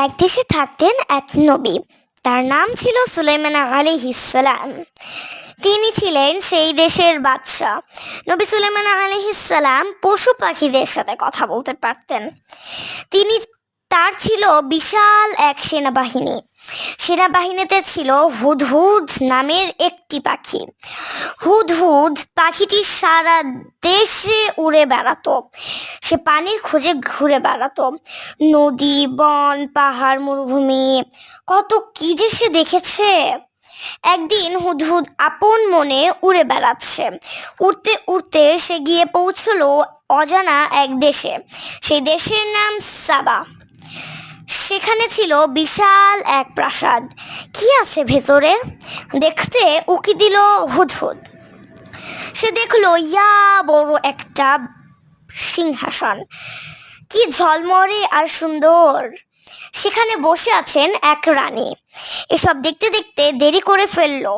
এক দেশে থাকতেন এক নবী। তার নাম ছিল সুলাইমান আলাইহিস সালাম। তিনি ছিলেন সেই দেশের বাদশাহ। নবী সুলাইমান আলাইহিস সালাম পশু পাখিদের সাথে কথা বলতে পারতেন। তার ছিল বিশাল এক সেনাবাহিনীতে ছিল হুদহুদ নামের একটি পাখি। হুদহুদ পাখিটি সারা দেশে উড়ে বেড়াতো। সে পানির খোঁজে ঘুরে বেড়াতো। নদী, বন, পাহাড়, মরুভূমি, কত কি যে সে দেখেছে। একদিন হুদহুদ আপন মনে উড়ে বেড়াচ্ছে। উড়তে উড়তে সে গিয়ে পৌঁছলো অজানা এক দেশে। সেই দেশের নাম সাবা। সেখানে ছিল বিশাল এক প্রাসাদ। কি আছে ভেতরে? দেখতে উকি দিল হুদহুদ। সে দেখলো ইয়া বড় একটা সিংহাসন, কি ঝলমরে আর সুন্দর। সেখানে বসে আছেন এক রানী। এসব দেখতে দেখতে দেরি করে ফেললো।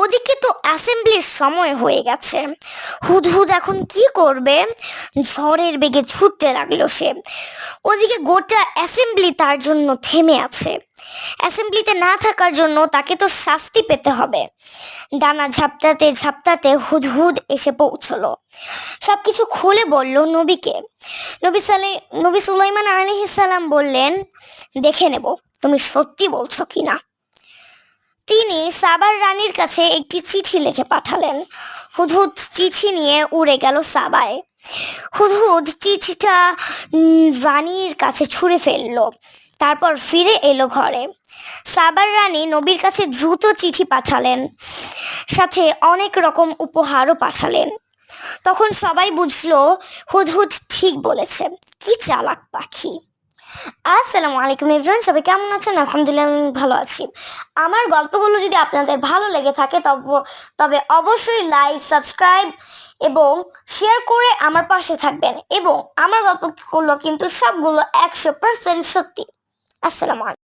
ওদিকে তো অ্যাসেম্বলির সময় হয়ে গেছে। হুদহুদ এখন কি করবে? ঝড়ের বেগে ছুটতে লাগলো সে। ওদিকে গোটা অ্যাসেম্বলি তার জন্য থেমে আছে। অ্যাসেম্বলিতে না থাকার জন্য তাকে তো শাস্তি পেতে হবে। ডানা ঝাপটাতে ঝাপটাতে হুদহুদ এসে পৌঁছলো। সবকিছু খুলে বলল নবীকে। নবী সুলাইমান আলাইহিস সালাম বললেন, দেখে নেব তুমি সত্যি বলছো কিনা। তিনি সাবার রানীর কাছে একটি চিঠি লিখে পাঠালেন। হুদহুদ চিঠি নিয়ে উড়ে গেল সাবায়। হুদহুদ চিঠিটা রানীর কাছে ছুঁড়ে ফেললো। তারপর ফিরে এলো ঘরে। সাবার রানী নবীর কাছে দ্রুত চিঠি পাঠালেন, সাথে অনেক রকম উপহারও পাঠালেন। তখন সবাই বুঝলো হুদহুদ ঠিক বলেছে। কি চালাক পাখি। আসসালামু আলাইকুম এভরিওয়ান, সবাই কেমন আছেন? আলহামদুলিল্লাহ আমি ভালো আছি। আমার গল্পগুলো যদি আপনাদের ভালো লেগে থাকে তবে অবশ্যই লাইক, সাবস্ক্রাইব এবং শেয়ার করে আমার পাশে থাকবেন। এবং আমার গল্পগুলো কিন্তু সবগুলো 100% সত্যি। আসসালামু আলাইকুম।